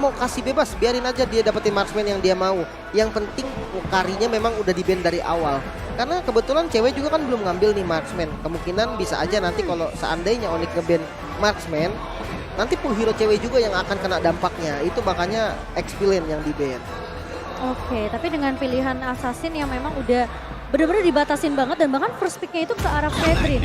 mau kasih bebas, biarin aja dia dapetin marksman yang dia mau. Yang penting karinya memang udah di ban dari awal. Karena kebetulan cewek juga kan belum ngambil nih marksman. Kemungkinan bisa aja nanti kalau seandainya Onyx nge-ban marksman, nanti full hero cewek juga yang akan kena dampaknya. Itu makanya X-Villain yang di ban. Oke, tapi dengan pilihan assassin yang memang udah benar-benar dibatasin banget dan bahkan first picknya itu ke arah Fredrin.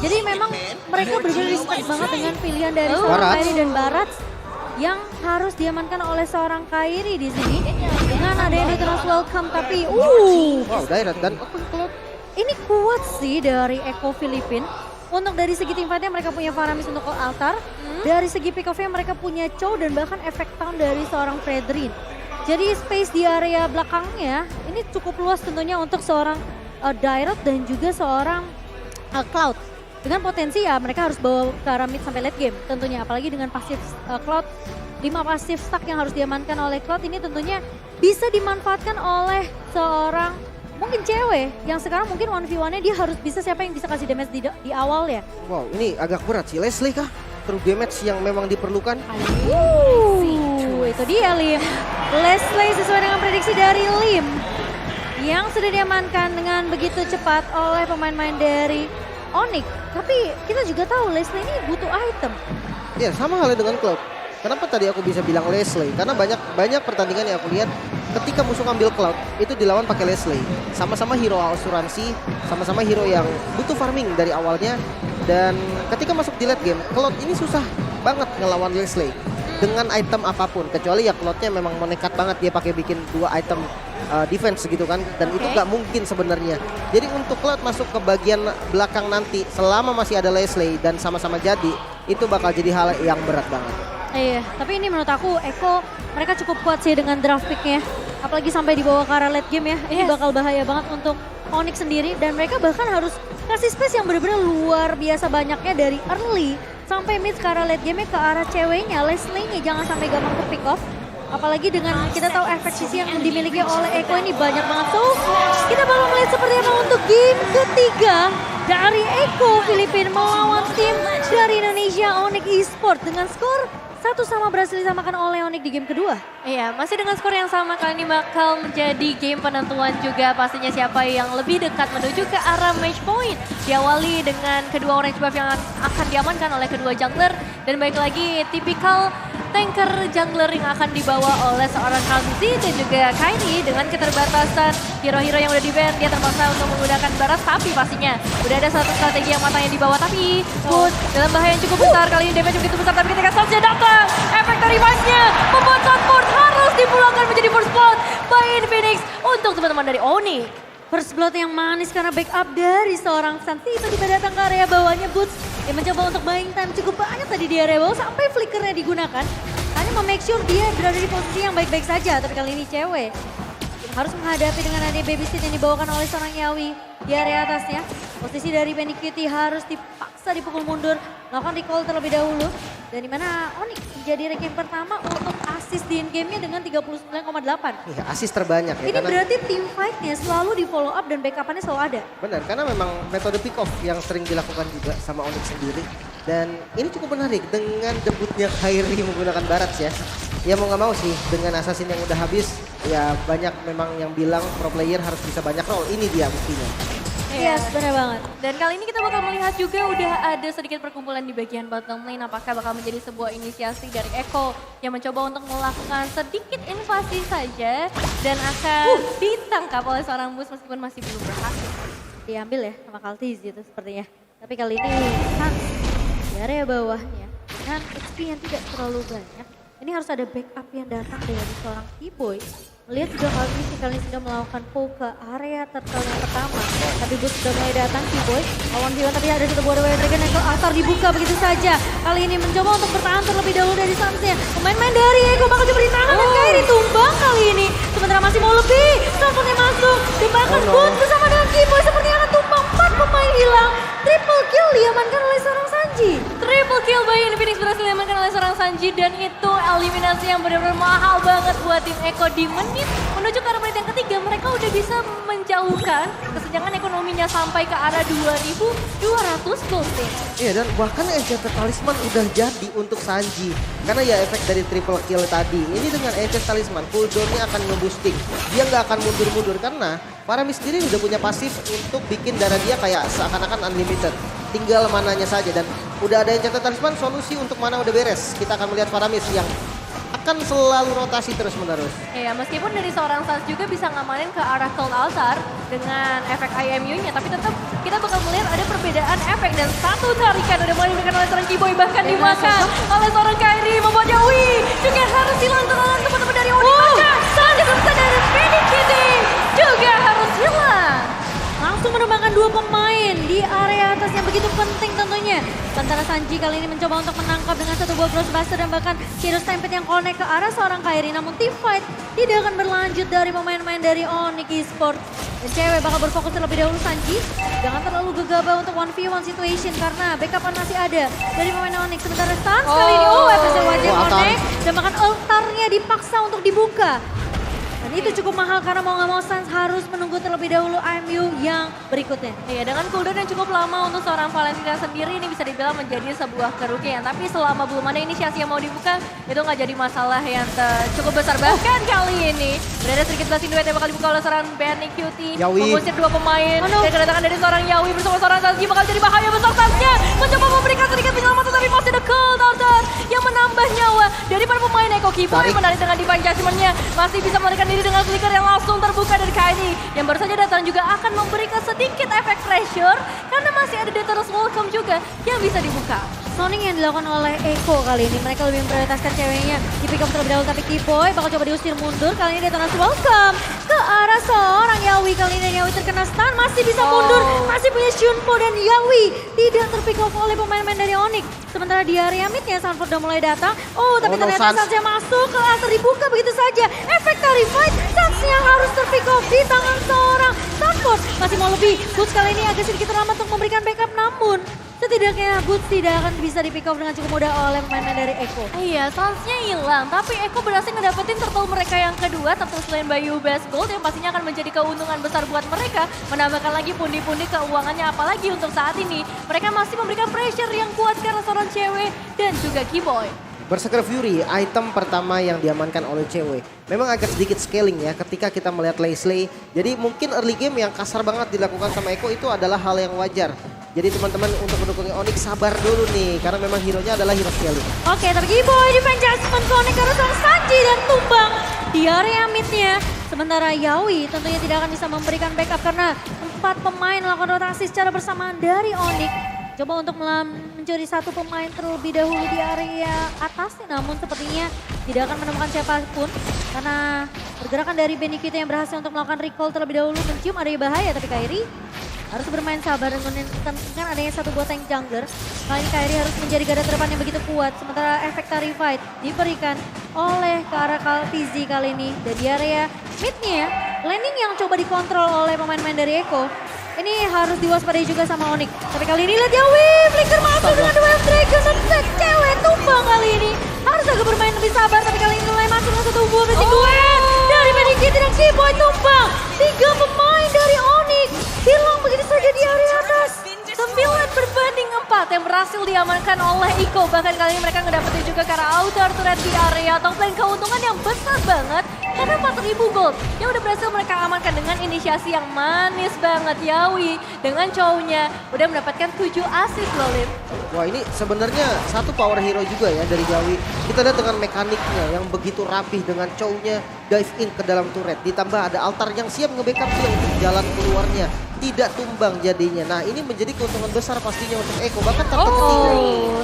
Jadi memang mereka benar-benar respect banget dengan pilihan dari seorang Barats. Kairi dan Barats yang harus diamankan oleh seorang Kairi di sini dengan adanya Detonus Welcome. Tapi Wow, direct dan ini kuat sih dari Eko Filipin. Untuk dari segi teamfightnya mereka punya Faramis untuk altar, dari segi pick off-nya mereka punya Chow dan bahkan efek town dari seorang Fredrin. Jadi space di area belakangnya ini cukup luas tentunya untuk seorang Direct dan juga seorang Cloud. Dengan potensi ya mereka harus bawa ke arah mid sampai late game tentunya. Apalagi dengan pasif Cloud, 5 pasif stack yang harus diamankan oleh Cloud ini tentunya bisa dimanfaatkan oleh seorang mungkin cewek yang sekarang mungkin 1v1-nya dia harus bisa siapa yang bisa kasih damage di awal ya. wow, ini agak berat sih. Leslie kah? True damage yang memang diperlukan. Itu dia Lim. Leslie sesuai dengan prediksi dari Lim yang sudah diamankan dengan begitu cepat oleh pemain-pemain dari Onyx. Tapi kita juga tahu Leslie ini butuh item. Ya sama halnya dengan Cloud. Kenapa tadi aku bisa bilang Leslie? Karena banyak pertandingan yang aku lihat ketika musuh ngambil Cloud itu dilawan pakai Leslie. Sama-sama hero asuransi, sama-sama hero yang butuh farming dari awalnya. Dan ketika masuk di late game, Cloud ini susah banget ngelawan Leslie dengan item apapun. Kecuali ya Cloudnya memang mau nekat banget dia pakai bikin 2 item defense gitu kan. Dan itu nggak mungkin sebenarnya. Jadi untuk Cloud masuk ke bagian belakang nanti selama masih ada Leslie dan sama-sama jadi, itu bakal jadi hal yang berat banget. Iya, tapi ini menurut aku Eko mereka cukup kuat sih dengan draft picknya. Apalagi sampai dibawa ke arah late game ya. Ini bakal bahaya banget untuk Onyx sendiri. Dan mereka bahkan harus kasih space yang benar-benar luar biasa banyaknya dari early sampai mid ke arah late game ke arah ceweknya. Leslie-nya jangan sampai gampang ke pick off. Apalagi dengan kita tahu efek sisi yang dimiliki oleh Eko ini banyak banget. So, kita bakal melihat seperti apa untuk game ketiga dari Eko Filipin melawan tim dari Indonesia Onyx Esports dengan skor 1-1 berhasil disamakan oleh Onyx di game kedua. Iya, masih dengan skor yang sama kali ini bakal menjadi game penentuan juga pastinya siapa yang lebih dekat menuju ke arah match point. Diawali dengan kedua orange buff yang akan diamankan oleh kedua jungler dan baik lagi tipikal tanker jungler yang akan dibawa oleh seorang Kalmizi dan juga Kairi dengan keterbatasan hero-hero yang udah di-ban. Dia terpaksa untuk menggunakan barat tapi pastinya udah ada satu strategi yang matang yang dibawa tapi Boots dalam bahaya yang cukup besar. Kali ini damage begitu besar tapi ketika Sansnya datang efek dari Vice-nya membuat Sunford harus dipulangkan menjadi first blood by Infinix untuk teman-teman dari Onyx. First blood yang manis karena backup dari seorang Sans. Tiba-tiba datang ke area bawahnya Boots. Dia mencoba untuk buying time cukup banyak tadi di area bawah sampai flickernya digunakan. Hanya memake sure dia berada di posisi yang baik-baik saja. Tapi kali ini cewek harus menghadapi dengan adanya babysit yang dibawakan oleh seorang Yawi di area atasnya. Posisi dari Benny Cutie harus dipaksa dipukul mundur, melakukan recall terlebih dahulu. Dan di mana Onyx menjadi ranking pertama untuk assist di in-game-nya dengan 39,8. Iya, assist terbanyak ya. Ini berarti team fight-nya selalu di follow up dan backup-annya selalu ada. Benar, karena memang metode pick off yang sering dilakukan juga sama Onyx sendiri. Dan ini cukup menarik dengan debutnya Kairi menggunakan Barats ya. Ya mau nggak mau sih dengan assassin yang udah habis, ya banyak memang yang bilang pro player harus bisa banyak role. Ini dia buktinya. Yes, benar banget. Dan kali ini kita bakal melihat juga udah ada sedikit perkumpulan di bagian bottom lane. Apakah bakal menjadi sebuah inisiasi dari Eko yang mencoba untuk melakukan sedikit invasi saja dan akan ditangkap oleh seorang Boots meskipun masih belum berhasil. Diambil ya sama Kaltiz gitu sepertinya. Tapi kali ini Sans di area bawahnya dengan XP yang tidak terlalu banyak. Ini harus ada backup yang datang dari seorang T-Boy. Melihat juga kali ini sudah melakukan pull ke area turtle yang pertama. Tapi Boots sudah mulai datang T-Boy. Lawan Viwan tapi ada satu buah Warrior Dragon yang ke altar dibuka begitu saja. Kali ini mencoba untuk bertahan terlebih dahulu dari Sans-nya. Pemain-pemain dari Eko bakal coba ditahan dan Kairi tumbang kali ini. Sementara masih mau lebih. Sunfordnya masuk. Dan bahkan Boots bersama dengan T-Boy sepertinya akan tumbang 40 pemain hilang. Triple kill diamankan oleh seorang Sanji. Triple kill by Infinix berhasil diamankan oleh seorang Sanji dan itu eliminasi yang benar-benar mahal banget buat tim Eko di menit menuju ke arah menit yang ketiga. Mereka udah bisa menjauhkan kesenjangan ekonominya sampai ke arah 2.200 gold stage. Iya, dan bahkan Enchanted Talisman udah jadi untuk Sanji. Karena ya efek dari triple kill tadi. Ini dengan Enchanted Talisman cooldownnya akan nge-boosting. Dia nggak akan mundur-mundur karena Faramis sendiri udah punya pasif untuk bikin darah dia kayak seakan-akan unlimited. Tinggal mananya saja dan udah ada Enchanted Talisman, solusi untuk mana udah beres. Kita akan melihat Faramis yang akan selalu rotasi terus menerus. Iya, meskipun dari seorang Sans juga bisa ngamanin ke arah Cold Altar dengan efek IMU-nya, tapi tetap kita bakal melihat ada perbedaan efek dan satu tarikan udah mulai diberikan oleh seorang Kiboy bahkan dimakan oleh seorang Kairi membuat Yawi juga harus hilang tendangan teman-teman dari Onyx. Bahkan Sans serta dari Phoenix Kitty juga harus hilang. Langsung menumbangkan dua pemain di area atas yang begitu penting tentunya. Sementara Sanji kali ini mencoba untuk menangkap dengan satu buah Crossbuster dan bahkan Hero Stampede yang connect ke arah seorang Kairi. Namun team fight tidak akan berlanjut dari pemain-pemain dari Onyx Esports. Dan cewek bakal berfokus terlebih dahulu Sanji. Jangan terlalu gegabah untuk 1v1 situation karena backupan masih ada dari pemain Onyx. Sementara Sans kali ini FSL wajib connect dan bahkan ultarnya dipaksa untuk dibuka. Dan itu cukup mahal karena mau nggak mau Sans harus menunggu terlebih dahulu IMU yang berikutnya. Iya, dengan cooldown yang cukup lama untuk seorang Valentina sendiri ini bisa dibilang menjadi sebuah kerugian. Tapi selama belum ada inisiasi yang mau dibuka, itu nggak jadi masalah yang cukup besar. Bahkan kali ini berada sedikit blasting duet yang bakal dibuka oleh seorang Benny Cutie. Yawi. Mengusir dua pemain. Dan kedatangan dari seorang Yawi bersama seorang Sanji bakal jadi bahaya besar. Sansnya mencoba memberikan sedikit penyelamatan tapi masih ada Cold Altar yang menambah nyawa daripada pemain Eko Kiboy. Menarik dengan Divine Judgment-nya masih bisa melarikan diri dengan flicker yang langsung terbuka dari Kairi yang baru saja datang juga akan memberikan sedikit efek pressure karena masih ada Detona's Welcome juga yang bisa dibuka. Zoning yang dilakukan oleh Eko kali ini, mereka lebih memprioritaskan ceweknya di pick up terlebih dahulu, tapi Kiboy bakal coba diusir mundur. Kali ini Detona's Welcome ke arah seorang Yawi. Kali ini Yawi terkena stun, masih bisa mundur, masih punya Shunpo dan Yawi tidak terpick off oleh pemain-pemain dari Onyx. Sementara di area midnya Sanford udah mulai datang. Tapi ternyata Sans yang masuk ke laser dibuka begitu saja. Efek Tari Fight, Sans yang harus terpick off di tangan seorang Sanford. Masih mau lebih, Boots kali ini agak sedikit terlambat untuk memberikan backup namun setidaknya Boots tidak akan bisa di pick off dengan cukup mudah oleh pemain dari Eko. Iya, Sans-nya hilang, tapi Eko berhasil ngedapetin turtle mereka yang kedua, turtle selain Bayu Best Gold yang pastinya akan menjadi keuntungan besar buat mereka, menambahkan lagi pundi-pundi keuangannya, apalagi untuk saat ini mereka masih memberikan pressure yang kuat karena seorang cewek dan juga Kiboy. Berserker Fury, item pertama yang diamankan oleh cewek. Memang agak sedikit scaling ya ketika kita melihat Leslie. Jadi mungkin early game yang kasar banget dilakukan sama Eko itu adalah hal yang wajar. Jadi teman-teman untuk mendukungnya Onyx sabar dulu nih karena memang hero-nya adalah hero scaling. Oke, tapi Kiboy Divine Judgment connect karena seorang Sanji dan tumbang di area midnya. Sementara Yawi tentunya tidak akan bisa memberikan backup karena 4 pemain melakukan rotasi secara bersamaan dari Onyx. Coba untuk mencuri satu pemain terlebih dahulu di area atas, namun sepertinya tidak akan menemukan siapapun karena pergerakan dari Benny Kita yang berhasil untuk melakukan recall terlebih dahulu mencium adanya bahaya, tapi Kairi harus bermain sabar dan menentukan adanya satu buah tank jungler. Kali ini Kairi harus menjadi garda terdepan yang begitu kuat, sementara efek Tari Fight diberikan oleh ke arah Kaltizi kali ini. Dan di area midnya, landing yang coba dikontrol oleh pemain-pemain dari Eko. Ini harus diwaspadai juga sama Onyx. Tapi kali ini lihat Yawi, flicker masuk dengan Wave Dragon dan set cewek tumbang kali ini. Harus agak bermain lebih sabar, tapi kali ini mulai masuk dengan satu buah basic duet. Dari Medikit dan Kiboy tumbang. 3 pemain dari Onyx hilang begitu saja di area atas. 9 berbanding 4 yang berhasil diamankan oleh Iko. Bahkan kali ini mereka ngedapetin juga karena outer turret di area top lane. Keuntungan yang besar banget karena 4.000 gold yang udah berhasil mereka amankan dengan inisiasi yang manis banget. Yawi dengan cownya udah mendapatkan 7 assist loh, Lip. Wah, ini sebenarnya satu power hero juga ya dari Yawi. Kita lihat dengan mekaniknya yang begitu rapih dengan cownya dive in ke dalam turret. Ditambah ada altar yang siap nge-backup dia untuk jalan keluarnya. Tidak tumbang jadinya. Nah, ini menjadi keuntungan besar pastinya untuk Eko. Bahkan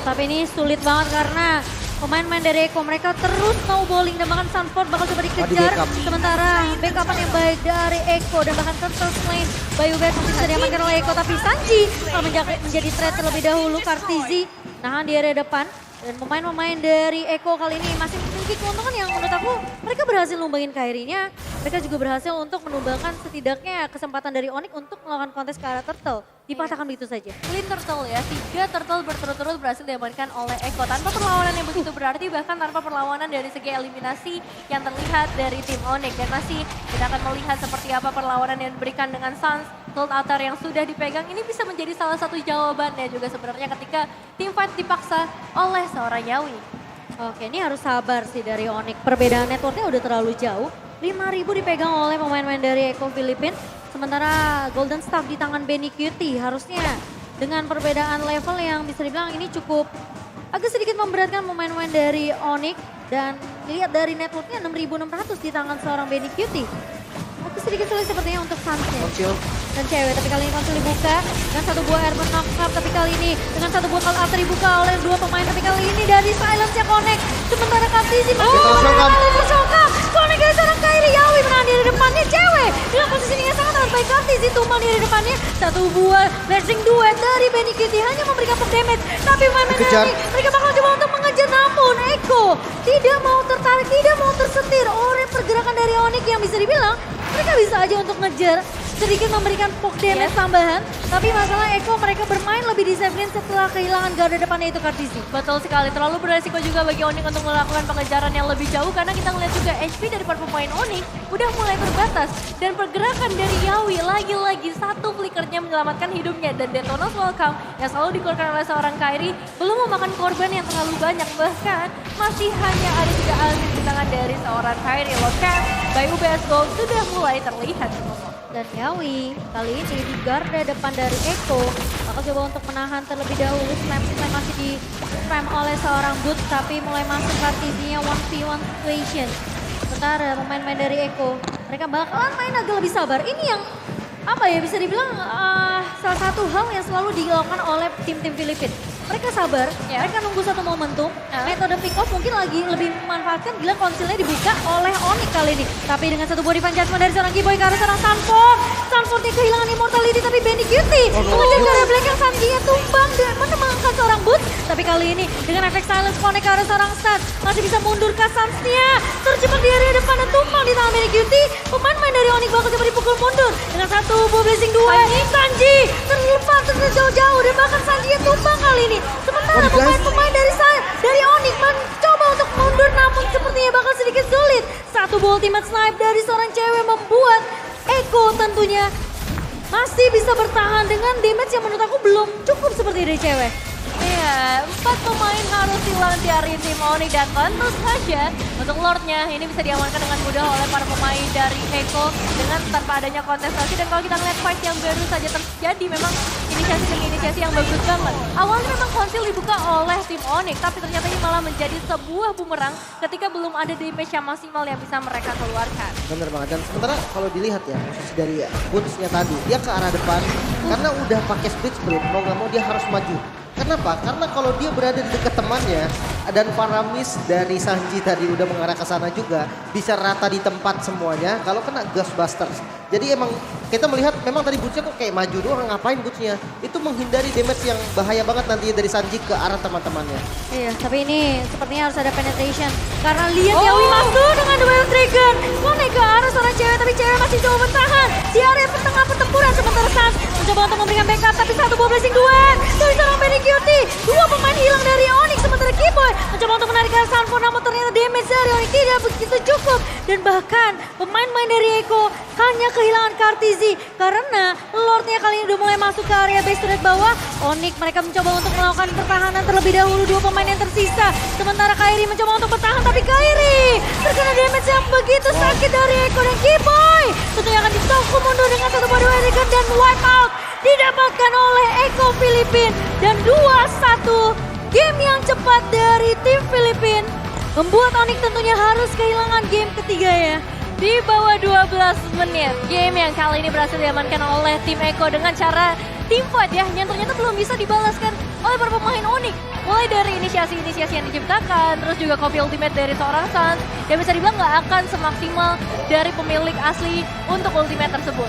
Tapi ini sulit banget karena pemain-pemain dari Eko mereka terus snowballing dan bahkan Sanford bakal coba dikejar. Sementara backupan yang baik dari Eko dan bahkan Turtle Flame Bayu Best masih bisa diamankan oleh Eko. Tapi Sanji menjadi threat terlebih dahulu. Kartizi nahan di area depan. Dan pemain-pemain dari Eko kali ini masih memiliki keuntungan yang menurut aku mereka berhasil numbangin Kairinya. mereka juga berhasil untuk menumbangkan setidaknya kesempatan dari Onyx untuk melakukan kontes ke arah Turtle. Dipatahkan begitu saja. Clean Turtle ya, 3 Turtle berturut-turut berhasil diamankan oleh Eko. Tanpa perlawanan yang begitu berarti, bahkan tanpa perlawanan dari segi eliminasi yang terlihat dari tim Onyx. Dan masih kita akan melihat seperti apa perlawanan yang diberikan dengan Suns. Gold Altar yang sudah dipegang ini bisa menjadi salah satu jawabannya juga sebenarnya ketika tim fight dipaksa oleh seorang Yawi. Oke, ini harus sabar sih dari Onyx. Perbedaan networknya udah terlalu jauh. 5.000 dipegang oleh pemain-pemain dari Eko Filipin. Sementara Golden Staff di tangan Benny Cutie harusnya dengan perbedaan level yang bisa dibilang ini cukup agak sedikit memberatkan pemain-pemain dari Onyx. Dan lihat dari networknya 6.600 di tangan seorang Benny Cutie. Agak sedikit sulit sepertinya untuk Suns-nya. Konsil. Dan cewek, tapi kali ini konsil dibuka dengan satu buah Airborne knock-up, tapi kali ini dengan satu buah Call Alter dibuka oleh dua pemain, tapi kali ini dari Silence-nya Connect. Sementara Kaptizi masih tershokap. Connect dari seorang Kairi, Yawi menahan diri depannya, cewek dengan posisinya yang sangat baik. Kaptizi tumbang diri depannya, satu buah Blessing Duet dari Benny Cutie hanya memberikan pop damage, tapi pemain ini mereka bakal coba untuk mengejar, namun Eko tidak mau tertarik, tidak mau tersetir oleh pergerakan dari Onyx yang bisa dibilang mereka bisa aja untuk ngejar, sedikit memberikan poke damage tambahan. Tapi masalah Eko mereka bermain lebih disiplin setelah kehilangan garda depannya itu Kaptizi. Betul sekali, terlalu beresiko juga bagi Onyx untuk melakukan pengejaran yang lebih jauh karena kita melihat juga HP dari para pemain Onyx udah mulai terbatas. Dan pergerakan dari Yawi lagi-lagi satu flickernya menyelamatkan hidupnya. Dan Detona's Welcome yang selalu dikeluarkan oleh seorang Kairi belum memakan korban yang terlalu banyak. Bahkan masih hanya ada 3 assist di tangan dari seorang Kairi. Lokan by UBS Gold sudah mulai terlihat. Dan Yawi kali ini di garda depan dari Eko bakal coba untuk menahan terlebih dahulu. Slam masih di spam oleh seorang Boots, tapi mulai masuk Kaptizinya 1v1 situation. Sementara pemain-pemain dari Eko mereka bakalan main agak lebih sabar. Ini yang apa ya, bisa dibilang salah satu hal yang selalu dilakukan oleh tim-tim Filipina. Mereka sabar, mereka nunggu satu momentum. Metode pick off mungkin lagi lebih memanfaatkan bila konsilnya dibuka oleh Onyx kali ini. Tapi dengan satu body fan judgment dari seorang Kiboy ke arah seorang Sanford. Sanfordnya kehilangan immortality, tapi Benny Cutie mengejar ke arah belakang, Sanjinya tumbang dan menemukan seorang Boots. Tapi kali ini dengan efek silence connect ke arah seorang Stat masih bisa mundur ke Sansnya. Terjebak di area depan dan tumbang di tangan Benny Cutie. Pemain-pemain dari Onyx bakal coba dipukul mundur dengan satu buah blessing duet. Sanji terlepas jauh-jauh dan bahkan Sanjinya tumbang kali ini. Sementara pemain-pemain dari Onyx mencoba untuk mundur, namun sepertinya bakal sedikit sulit. Satu buah ultimate snipe dari seorang cewek membuat Eko tentunya masih bisa bertahan dengan damage yang menurut aku belum cukup seperti dari cewek. Iya, 4 pemain harus hilang dari tim Onyx dan tentu saja untuk Lordnya ini bisa diamankan dengan mudah oleh para pemain dari Eko dengan tanpa adanya kontestasi. Dan kalau kita lihat fight yang baru saja terjadi, memang inisiasi demi inisiasi yang bagus banget. Awalnya memang konsil dibuka oleh tim Onyx, tapi ternyata ini malah menjadi sebuah bumerang ketika belum ada damage yang maksimal yang bisa mereka keluarkan. Bener banget, dan sementara kalau dilihat ya posisi dari Boots-nya tadi, dia ke arah depan karena udah pakai split sprint, mau gak mau dia harus maju. Kenapa? Karena kalau dia berada di dekat temannya dan Faramis dari Sanji tadi udah mengarah ke sana juga, bisa rata di tempat semuanya kalau kena Ghostbusters. Jadi emang kita melihat memang tadi Boots-nya kok kayak maju doang, ngapain Boots-nya? Itu menghindari damage yang bahaya banget nantinya dari Sanji ke arah teman-temannya. Iya, tapi ini sepertinya harus ada penetration. Karena lihat Yawi masuk dengan Duel Dragon. Connect ke arah seorang cewek, tapi cewek masih coba bertahan di area pertengahan pertempuran. Sementara Sans mencoba untuk memberikan backup, tapi satu buah blessing duet dari seorang Benny Cutie. Dua pemain hilang dari Onyx, sementara Kiboy mencoba untuk menarik ke Sanford, namun ternyata damage dari Onyx tidak begitu cukup. Dan bahkan pemain-pemain dari Eko hanya kehilangan Kaptizi karena Lordnya kali ini udah mulai masuk ke area base turret bawah. Onyx mereka mencoba untuk melakukan pertahanan terlebih dahulu, dua pemain yang tersisa. Sementara Kairi mencoba untuk bertahan, tapi Kairi terkena damage yang begitu sakit dari Eko dan Kiboy. Tentunya akan ditunggu mundur dengan satu body dragon dan wipe out didapatkan oleh Eko Filipin. Dan 2-1 game yang cepat dari tim Filipin membuat Onyx tentunya harus kehilangan game ketiga ya. Di bawah 12 menit, game yang kali ini berhasil diamankan oleh tim Eko dengan cara team fight ya, yang ternyata belum bisa dibalaskan oleh para pemain Onyx. Mulai dari inisiasi-inisiasi yang diciptakan, terus juga copy ultimate dari seorang Sans, yang bisa dibilang nggak akan semaksimal dari pemilik asli untuk ultimate tersebut.